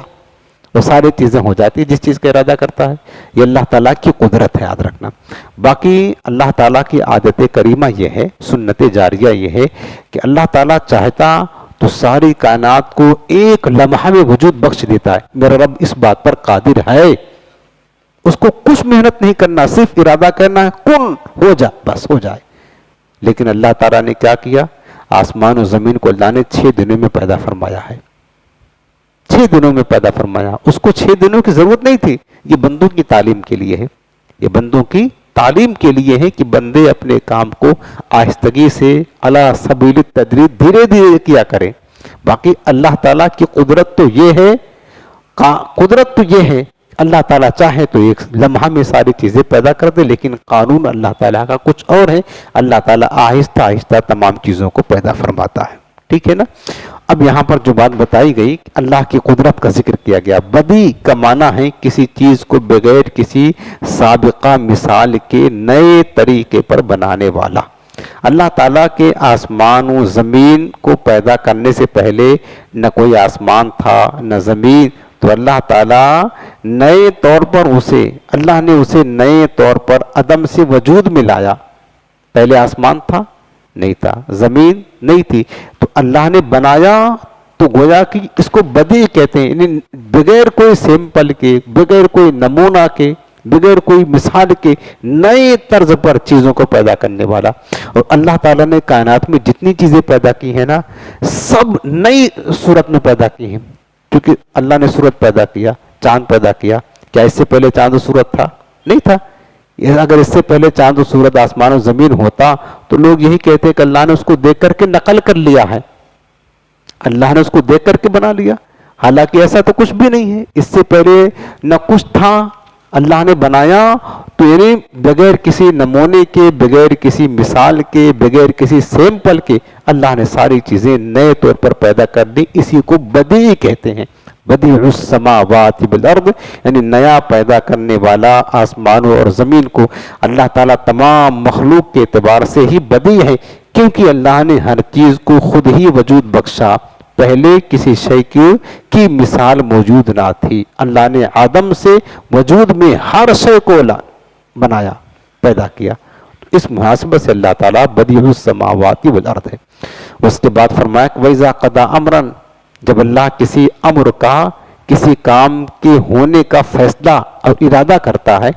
[SPEAKER 1] وہ ساری چیزیں ہو جاتی ہیں جس چیز کا ارادہ کرتا ہے۔ یہ اللہ تعالیٰ کی قدرت ہے، یاد رکھنا۔ باقی اللہ تعالیٰ کی عادت کریمہ یہ ہے، سنت جاریہ یہ ہے کہ اللہ تعالیٰ چاہتا تو ساری کائنات کو ایک لمحہ میں وجود بخش دیتا ہے۔ میرا رب اس بات پر قادر ہے، اس کو کچھ محنت نہیں کرنا، صرف ارادہ کرنا ہے، کن، ہو جا، بس ہو جائے۔ لیکن اللہ تعالیٰ نے کیا کیا؟ آسمان و زمین کو اللہ نے 6 دنوں میں پیدا فرمایا ہے، 6 دنوں میں پیدا فرمایا۔ اس کو 6 دنوں کی ضرورت نہیں تھی، یہ بندوں کی تعلیم کے لیے ہے، یہ بندوں کی تعلیم کے لیے ہے کہ بندے اپنے کام کو آہستگی سے علی سبیل التدریج دھیرے دھیرے کیا کریں۔ باقی اللہ تعالیٰ کی قدرت تو یہ ہے اللہ تعالیٰ چاہے تو ایک لمحہ میں ساری چیزیں پیدا کر دے، لیکن قانون اللہ تعالیٰ کا کچھ اور ہے. اللہ تعالیٰ آہستہ آہستہ تمام چیزوں کو پیدا فرماتا ہے. ٹھیک ہے نا. اب یہاں پر جو بات بتائی گئی، اللہ کی قدرت کا ذکر کیا گیا. بدی کا معنی ہے کسی چیز کو بغیر کسی سابقہ مثال کے نئے طریقے پر بنانے والا. اللہ تعالیٰ کے آسمان و زمین کو پیدا کرنے سے پہلے نہ کوئی آسمان تھا نہ زمین، تو اللہ تعالیٰ نئے طور پر اللہ نے اسے نئے طور پر عدم سے وجود میں لایا. پہلے آسمان تھا؟ نہیں تھا. زمین نہیں تھی، تو اللہ نے بنایا. تو گویا کہ اس کو بدیع کہتے ہیں، یعنی بغیر کوئی سیمپل کے، بغیر کوئی نمونہ کے، بغیر کوئی مثال کے نئے طرز پر چیزوں کو پیدا کرنے والا. اور اللہ تعالیٰ نے کائنات میں جتنی چیزیں پیدا کی ہیں نا، سب نئی صورت میں پیدا کی ہیں. کیونکہ اللہ نے صورت پیدا کیا، چاند پیدا کیا. کیا اس سے پہلے چاند و صورت تھا؟ نہیں تھا. اگر اس سے پہلے چاند و صورت آسمان و زمین ہوتا تو لوگ یہی کہتے کہ اللہ نے اس کو دیکھ کر کے نقل کر لیا ہے، اللہ نے اس کو دیکھ کر کے بنا لیا. حالانکہ ایسا تو کچھ بھی نہیں ہے. اس سے پہلے نہ کچھ تھا، اللہ نے بنایا. تو یعنی بغیر کسی نمونے کے، بغیر کسی مثال کے، بغیر کسی سیمپل کے اللہ نے ساری چیزیں نئے طور پر پیدا کر دی. اسی کو بدیع کہتے ہیں. بدیع السماوات والارض، یعنی نیا پیدا کرنے والا آسمانوں اور زمین کو. اللہ تعالیٰ تمام مخلوق کے اعتبار سے ہی بدیع ہے، کیونکہ اللہ نے ہر چیز کو خود ہی وجود بخشا. پہلے کسی شے کی مثال موجود نہ تھی. اللہ نے عدم سے وجود میں ہر شے کو بنایا، پیدا کیا. اس محاسبہ سے اللہ تعالیٰ بدیع السماوات والارض ہے. اس کے بعد فرمایا کہ وَإِذَا قَضَىٰ أَمْرًا، جب اللہ کسی امر کا، کسی کام کے ہونے کا فیصلہ اور ارادہ کرتا ہے،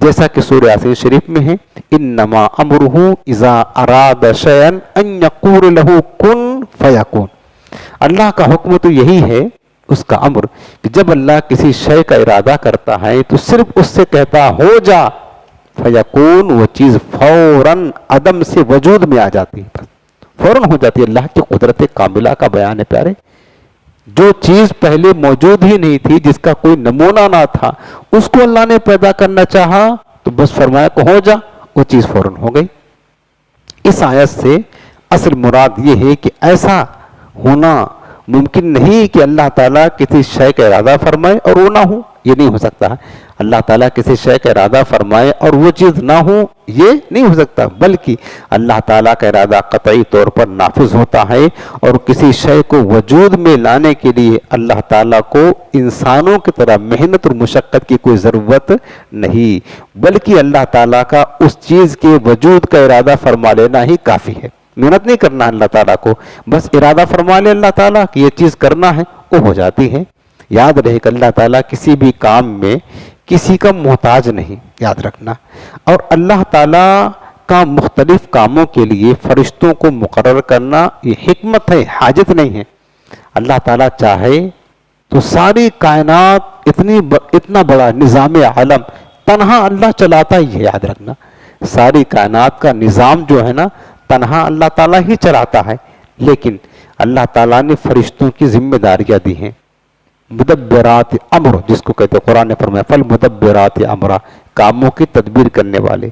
[SPEAKER 1] جیسا کہ سورہ یاسین شریف میں ہے انما امرہ اذا اراد شیئا ان یقول لہ کن فیکون. اللہ کا حکم تو یہی ہے، اس کا امر، کہ جب اللہ کسی شے کا ارادہ کرتا ہے تو صرف اس سے کہتا ہو جا، فیکون، وہ چیز فوراً عدم سے وجود میں آ جاتی ہے، فوراً ہو جاتی ہے. اللہ کی قدرت کاملہ کا بیان ہے پیارے. جو چیز پہلے موجود ہی نہیں تھی، جس کا کوئی نمونہ نہ تھا، اس کو اللہ نے پیدا کرنا چاہا تو بس فرمایا کہ ہو جا، وہ چیز فوراً ہو گئی. اس آیت سے اصل مراد یہ ہے کہ ایسا ہونا ممکن نہیں کہ اللہ تعالیٰ کسی شے کا ارادہ فرمائے اور وہ نہ ہو. یہ نہیں ہو سکتا ہے. اللہ تعالیٰ کسی شے کا ارادہ فرمائے اور وہ چیز نہ ہو، یہ نہیں ہو سکتا. بلکہ اللہ تعالیٰ کا ارادہ قطعی طور پر نافذ ہوتا ہے، اور کسی شے کو وجود میں لانے کے لیے اللہ تعالیٰ کو انسانوں کی طرح محنت اور مشقت کی کوئی ضرورت نہیں، بلکہ اللہ تعالیٰ کا اس چیز کے وجود کا ارادہ فرما لینا ہی کافی ہے. محنت نہیں کرنا اللہ تعالیٰ کو، بس ارادہ فرما لے اللہ تعالیٰ کہ یہ چیز کرنا ہے، وہ ہو جاتی ہے. یاد رہے کہ اللہ تعالیٰ کسی بھی کام میں کسی کا محتاج نہیں، یاد رکھنا. اور اللہ تعالیٰ کا مختلف کاموں کے لیے فرشتوں کو مقرر کرنا یہ حکمت ہے، حاجت نہیں ہے. اللہ تعالیٰ چاہے تو ساری کائنات اتنا بڑا نظام عالم تنہا اللہ چلاتا ہی ہے. یاد رکھنا، ساری کائنات کا نظام جو ہے نا، تنہا اللہ تعالیٰ ہی چلاتا ہے. لیکن اللہ تعالیٰ نے فرشتوں کی ذمہ داریاں دی ہیں. مدبرات امر، جس کو کہتے ہیں، قرآن نے فرمایا فالمدبرات امرا، کاموں کی تدبیر کرنے والے.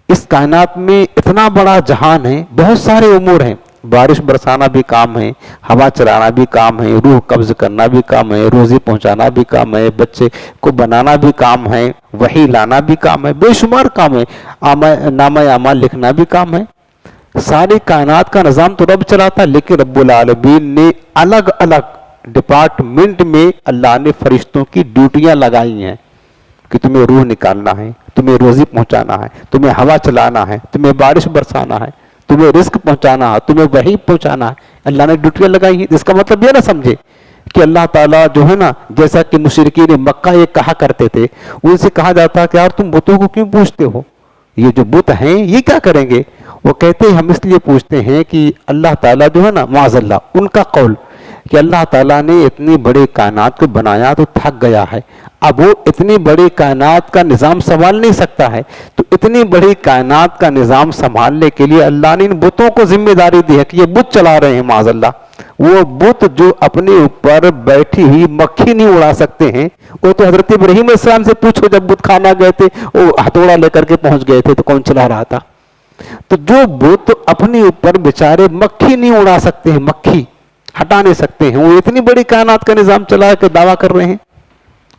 [SPEAKER 1] اس کائنات میں اتنا بڑا جہان ہے، بہت سارے امور ہیں. بارش برسانا بھی کام ہے، ہوا چلانا بھی کام ہے، روح قبض کرنا بھی کام ہے، روزی پہنچانا بھی کام ہے، بچے کو بنانا بھی کام ہے، وحی لانا بھی کام ہے، بے شمار کام ہے، نامہ اعمال لکھنا بھی کام ہے. ساری کائنات کا نظام تو رب چلاتا ہے، لیکن رب العالمین نے الگ الگ ڈپارٹمنٹ میں اللہ نے فرشتوں کی ڈیوٹیاں لگائی ہیں کہ تمہیں روح نکالنا ہے، تمہیں روزی پہنچانا ہے، تمہیں ہوا چلانا ہے، تمہیں بارش برسانا ہے، تمہیں رزق پہنچانا ہے، تمہیں وحی پہنچانا ہے. اللہ نے ڈیوٹیاں لگائی ہیں. اس کا مطلب یہ نہ سمجھے کہ اللہ تعالیٰ جو ہے نا، جیسا کہ مشرکین مکہ یہ کہا کرتے تھے، ان سے کہا جاتا کہ یار تم بتوں کو کیوں پوچھتے ہو، یہ جو بت ہیں یہ کیا کریں گے. وہ کہتے ہیں ہم اس لیے پوچھتے ہیں کہ اللہ تعالیٰ جو ہے نا، معاذ اللہ، ان کا قول کہ اللہ تعالیٰ نے اتنی بڑی کائنات کو بنایا تو تھک گیا ہے، اب وہ اتنی بڑی کائنات کا نظام سنبھال نہیں سکتا ہے، تو اتنی بڑی کائنات کا نظام سنبھالنے کے لیے اللہ نے ان بتوں کو ذمہ داری دی ہے کہ یہ بت چلا رہے ہیں. معاذ اللہ، وہ بت جو اپنے اوپر بیٹھی ہوئی مکھی نہیں اڑا سکتے ہیں، وہ تو حضرت ابراہیم علیہ السلام سے پوچھو، جب بت خانہ گئے تھے وہ ہتھوڑا لے کر کے پہنچ گئے تھے تو کون چلا رہا تھا؟ تو جو بت اپنے اوپر بیچارے مکھی نہیں اڑا سکتے ہیں، مکھی ہٹا نہیں سکتے ہیں، وہ اتنی بڑی کائنات کا نظام چلا کے دعویٰ کر رہے ہیں۔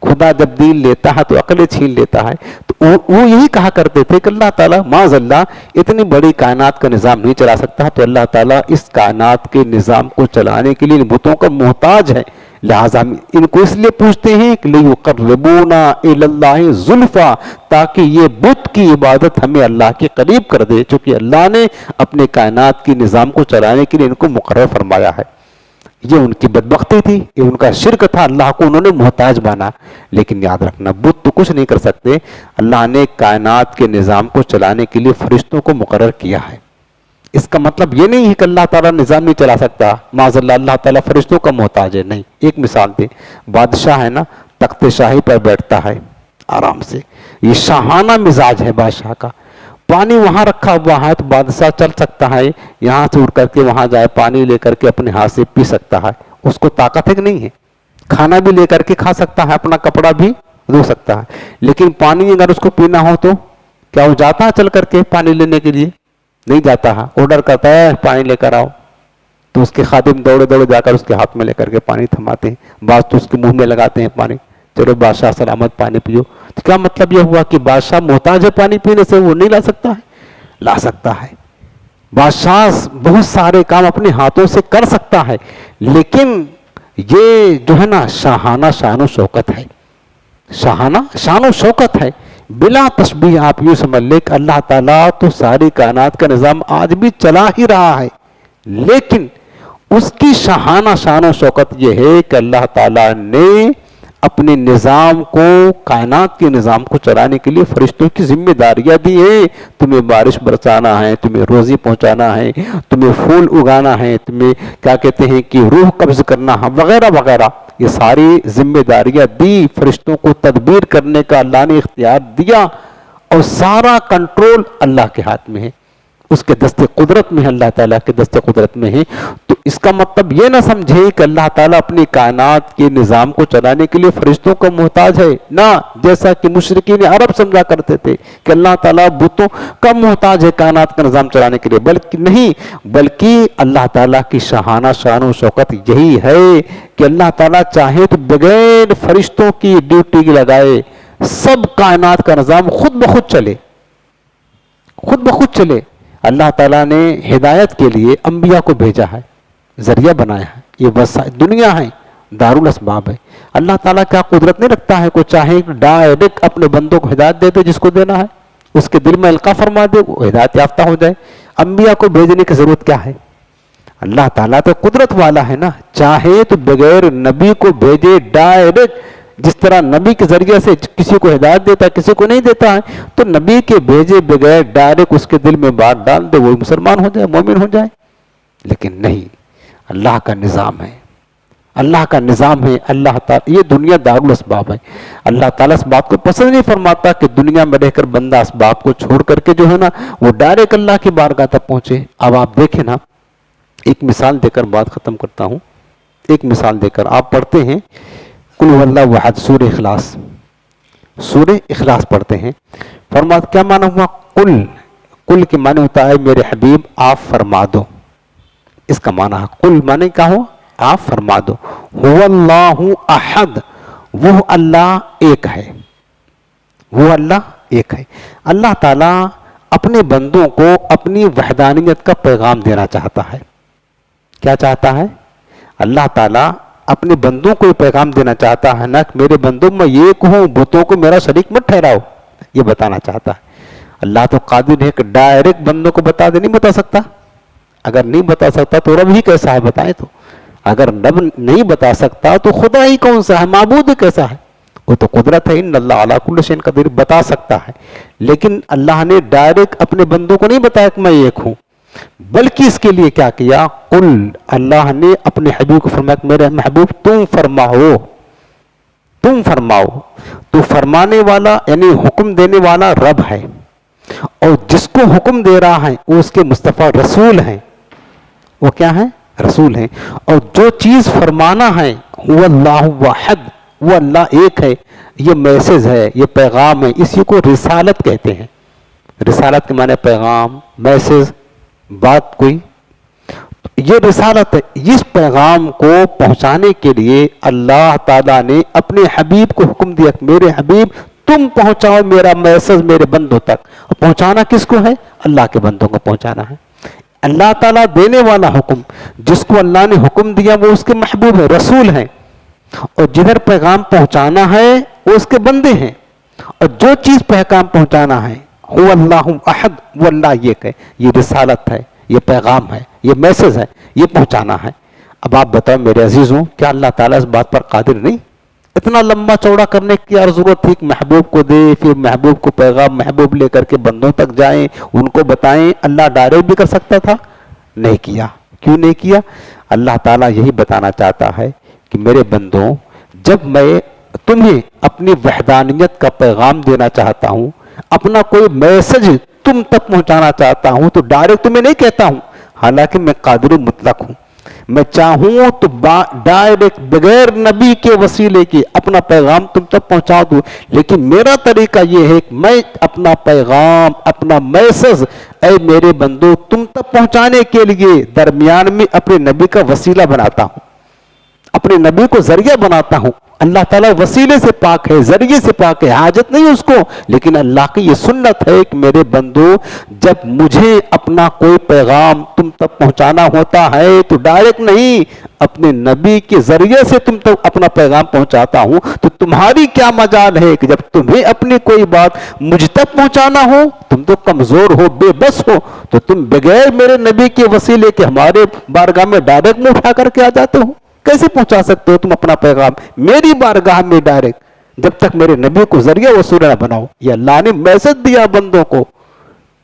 [SPEAKER 1] خدا جب دین لیتا ہے تو عقل چھین لیتا ہے، تو وہ یہی کہا کرتے تھے کہ اللہ تعالیٰ معاذ اللہ اتنی بڑی کائنات کا نظام نہیں چلا سکتا، تو اللہ تعالیٰ اس کائنات کے نظام کو چلانے کے لیے ان بتوں کا محتاج ہے، لہٰذا ان کو اس لیے پوچھتے ہیں کہ لِيُقَرِّبُونَا إِلَى اللَّهِ زُلْفَىٰ، تاکہ یہ بت کی عبادت ہمیں اللہ کے قریب کر دے، چونکہ اللہ نے اپنے کائنات کے نظام کو چلانے کے لیے ان کو مقرر فرمایا ہے۔ یہ ان کی بدبختی تھی، یہ ان کا شرک تھا، اللہ کو انہوں نے محتاج مانا۔ لیکن یاد رکھنا، بت تو کچھ نہیں کر سکتے، اللہ نے کائنات کے نظام کو چلانے کے لیے فرشتوں کو مقرر کیا ہے۔ اس کا مطلب یہ نہیں ہے کہ اللہ تعالیٰ نظام نہیں چلا سکتا، معاذ اللہ اللہ تعالیٰ فرشتوں کا محتاج ہے، نہیں۔ ایک مثال دیں، بادشاہ ہے نا، تخت شاہی پر بیٹھتا ہے آرام سے، یہ شاہانہ مزاج ہے بادشاہ کا، پانی وہاں رکھا ہوا ہے تو بادشاہ چل سکتا ہے، یہاں سے اڑ کر کے وہاں جائے، پانی لے کر کے اپنے ہاتھ سے پی سکتا ہے، اس کو طاقت ہے کہ نہیں ہے؟ کھانا بھی لے کر کے کھا سکتا ہے، اپنا کپڑا بھی دھو سکتا ہے، لیکن پانی اگر اس کو پینا ہو تو کیا وہ جاتا ہے چل کر کے پانی لینے کے لیے؟ نہیں جاتا ہے، آرڈر کرتا ہے پانی لے کر آؤ، تو اس کے خادم دوڑے دوڑے جا کر اس کے ہاتھ میں لے کر کے پانی تھماتے ہیں، بعض تو اس کے منہ میں لگاتے ہیں پانی، چلو بادشاہ سلامت پانی پیو۔ تو کیا مطلب یہ ہوا کہ بادشاہ محتاج ہے پانی پینے سے، وہ نہیں لا سکتا ہے؟ لا سکتا ہے۔ بادشاہ بہت سارے کام اپنے ہاتھوں سے کر سکتا ہے، لیکن یہ جو ہے نا شاہانہ شان و شوکت ہے، شاہانہ شان و شوکت ہے، بلا تشبیہ۔ آپ یوں سمجھ لیں کہ اللہ تعالیٰ تو ساری کائنات کا نظام آج بھی چلا ہی رہا ہے، لیکن اس کی شاہانہ شان و شوکت یہ ہے کہ اللہ تعالیٰ نے اپنے نظام کو، کائنات کے نظام کو چلانے کے لیے فرشتوں کی ذمہ داریاں دی ہیں۔ تمہیں بارش برسانا ہے، تمہیں روزی پہنچانا ہے، تمہیں پھول اگانا ہے، تمہیں کیا کہتے ہیں کہ روح قبض کرنا ہے، وغیرہ وغیرہ، یہ ساری ذمہ داریاں دی، فرشتوں کو تدبیر کرنے کا اللہ نے اختیار دیا، اور سارا کنٹرول اللہ کے ہاتھ میں ہے، اس کے دست قدرت میں ہے، اللہ تعالیٰ کے دست قدرت میں ہے۔ تو اس کا مطلب یہ نہ سمجھے کہ اللہ تعالیٰ اپنی کائنات کے نظام کو چلانے کے لیے فرشتوں کا محتاج ہے، نہ، جیسا کہ مشرکین عرب سمجھا کرتے تھے کہ اللہ تعالیٰ بتوں کا محتاج ہے کائنات کا نظام چلانے کے لیے، بلکہ نہیں، بلکہ اللہ تعالیٰ کی شاہانہ شان و شوکت یہی ہے کہ اللہ تعالیٰ چاہے تو بغیر فرشتوں کی ڈیوٹی لگائے سب کائنات کا نظام خود بخود چلے، خود بخود چلے۔ اللہ تعالیٰ نے ہدایت کے لیے انبیاء کو بھیجا ہے، ذریعہ بنایا ہے، یہ دنیا ہے، دارالاسباب ہے۔ اللہ تعالیٰ کیا قدرت نہیں رکھتا ہے، کوئی چاہے ڈائریکٹ اپنے بندوں کو ہدایت دے دے، جس کو دینا ہے اس کے دل میں القاء فرما دے، وہ ہدایت یافتہ ہو جائے۔ انبیاء کو بھیجنے کی ضرورت کیا ہے؟ اللہ تعالیٰ تو قدرت والا ہے نا، چاہے تو بغیر نبی کو بھیجے ڈائریکٹ، جس طرح نبی کے ذریعے سے کسی کو ہدایت دیتا ہے کسی کو نہیں دیتا ہے، تو نبی کے بھیجے بغیر ڈائریکٹ اس کے دل میں بات ڈال دے، وہ مسلمان ہو جائے، مومن ہو جائے۔ لیکن نہیں، اللہ کا نظام ہے، اللہ کا نظام ہے، اللہ تعالیٰ، یہ دنیا دارالاسباب ہے۔ اللہ تعالیٰ اس بات کو پسند نہیں فرماتا کہ دنیا میں رہ کر بندہ اسباب کو چھوڑ کر کے جو ہے نا وہ ڈائریکٹ اللہ کی بارگاہ تک پہنچے۔ اب آپ دیکھیں نا، ایک مثال دے کر بات ختم کرتا ہوں، ایک مثال دے کر آپ پڑھتے ہیں قل هو اللہ احد، سورہ اخلاص، سورہ اخلاص پڑھتے ہیں، فرماتے کیا معنی ہوا؟ قل کے معنی ہوتا ہے میرے حبیب آپ فرما دو، اس کا معنی ہے قل معنی کیا ہو؟ آپ فرما دو، هو اللہ احد، وہ اللہ ایک ہے، وہ اللہ ایک ہے۔ اللہ تعالیٰ اپنے بندوں کو اپنی وحدانیت کا پیغام دینا چاہتا ہے۔ کیا چاہتا ہے؟ اللہ تعالیٰ اپنے بندوں کو یہ پیغام دینا چاہتا ہے نا کہ میرے بندوں میں ایک ہوں، بتوں کو میرا شریک مت ٹھہراؤ، یہ بتانا چاہتا ہے۔ اللہ تو قادر ہے کہ ڈائریکٹ بندوں کو بتا دے، نہیں بتا سکتا؟ اگر نہیں بتا سکتا تو رب ہی کیسا ہے بتائیں تو؟ اگر رب نہیں بتا سکتا تو خدا ہی کون سا ہے، معبود کیسا ہے؟ وہ تو قدرت ہے، ان اللہ علی کل شیء قدیر، بتا سکتا ہے، لیکن اللہ نے ڈائریکٹ اپنے بندوں کو نہیں بتایا کہ میں ایک ہوں، بلکہ اس کے لیے کیا کیا؟ قل، اللہ نے اپنے حبیب کو فرمایا کہ میرے محبوب تم فرماؤ، تم فرماؤ۔ تو فرمانے والا یعنی حکم دینے والا رب ہے، اور جس کو حکم دے رہا ہے وہ اس کے مصطفیٰ رسول ہیں۔ وہ کیا ہیں؟ رسول ہیں. اور جو چیز فرمانا ہے وہ اللہ واحد، وہ اللہ ایک ہے، یہ میسج ہے، یہ پیغام ہے، اسی کو رسالت کہتے ہیں. رسالت کے معنی پیغام، میسج، بات کوئی. یہ رسالت ہے. اس پیغام کو پہنچانے کے لیے اللہ تعالیٰ نے اپنے حبیب کو حکم دیا کہ میرے حبیب تم پہنچاؤ میرا میسج میرے بندوں تک. اور پہنچانا کس کو ہے؟ اللہ کے بندوں کو پہنچانا ہے. اللہ تعالیٰ دینے والا حکم، جس کو اللہ نے حکم دیا وہ اس کے محبوب ہے، رسول ہیں. اور جدھر پیغام پہنچانا ہے وہ اس کے بندے ہیں. اور جو چیز پیغام پہنچانا ہے هو اللہ احد، وہ اللہ ایک ہے. یہ رسالت ہے، یہ پیغام ہے، یہ میسج ہے، یہ پہنچانا ہے. اب آپ بتاؤ میرے عزیزوں، کیا اللہ تعالیٰ اس بات پر قادر نہیں؟ اتنا لمبا چوڑا کرنے کی کیا ضرورت تھی کہ محبوب کو دے، پھر محبوب کو پیغام محبوب لے کر کے بندوں تک جائیں، ان کو بتائیں؟ اللہ ڈائریکٹ بھی کر سکتا تھا، نہیں کیا. کیوں نہیں کیا؟ اللہ تعالیٰ یہی بتانا چاہتا ہے کہ میرے بندوں، جب میں تمہیں اپنی وحدانیت کا پیغام دینا چاہتا ہوں، اپنا کوئی میسج تم تک پہنچانا چاہتا ہوں، تو ڈائریکٹ تمہیں نہیں کہتا ہوں. حالانکہ میں قادر مطلق ہوں، میں چاہوں تو ڈائریکٹ بغیر نبی کے وسیلے کے اپنا پیغام تم تک پہنچا دوں. لیکن میرا طریقہ یہ ہے کہ میں اپنا پیغام، اپنا میسج اے میرے بندو تم تک پہنچانے کے لیے درمیان میں اپنے نبی کا وسیلہ بناتا ہوں، اپنے نبی کو ذریعہ بناتا ہوں. اللہ تعالیٰ وسیلے سے پاک ہے، ذریعے سے پاک ہے، حاجت نہیں اس کو. لیکن اللہ کی یہ سنت ہے کہ میرے بندو، جب مجھے اپنا کوئی پیغام تم تک پہنچانا ہوتا ہے تو ڈائریکٹ نہیں، اپنے نبی کے ذریعے سے تم تک اپنا پیغام پہنچاتا ہوں. تو تمہاری کیا مجال ہے کہ جب تمہیں اپنی کوئی بات مجھ تک پہنچانا ہو، تم تو کمزور ہو، بے بس ہو، تو تم بغیر میرے نبی کے وسیلے کے ہمارے بارگاہ میں ڈائریکٹ منہ اٹھا کر کے آ جاتے ہو. کیسے پہنچا سکتے ہو تم اپنا پیغام میری بارگاہ میں ڈائریکٹ، جب تک میرے نبی کو ذریعہ وصول نہ بناؤ؟ یہ اللہ نے میسج دیا بندوں کو،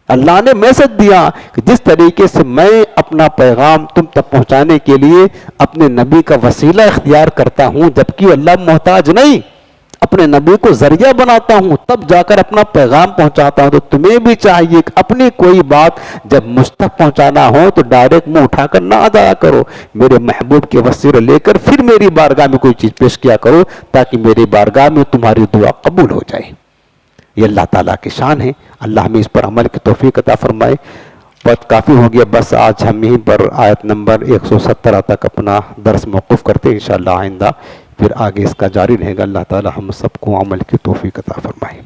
[SPEAKER 1] اللہ نے میسج دیا کہ جس طریقے سے میں اپنا پیغام تم تک پہنچانے کے لیے اپنے نبی کا وسیلہ اختیار کرتا ہوں، جبکہ اللہ محتاج نہیں، اپنے نبی کو ذریعہ بناتا ہوں، تب جا کر اپنا پیغام پہنچاتا ہوں. تو تمہیں بھی چاہیے کہ اپنی کوئی بات جب مجھ تک پہنچانا ہو تو ڈائریکٹ منہ اٹھا کر نہ ادا کرو، میرے محبوب کے وسیلہ لے کر پھر میری بارگاہ میں کوئی چیز پیش کیا کرو، تاکہ میری بارگاہ میں تمہاری دعا قبول ہو جائے. یہ اللہ تعالیٰ کی شان ہے. اللہ ہمیں اس پر عمل کی توفیق عطا فرمائے. وقت کافی ہو گیا، بس آج ہم یہیں پر آیت نمبر 117 تک اپنا درس موقوف کرتے ہیں. انشاءاللہ آئندہ پھر آگے اس کا جاری رہے گا. اللہ تعالیٰ ہم سب کو عمل کی توفیق عطا فرمائے.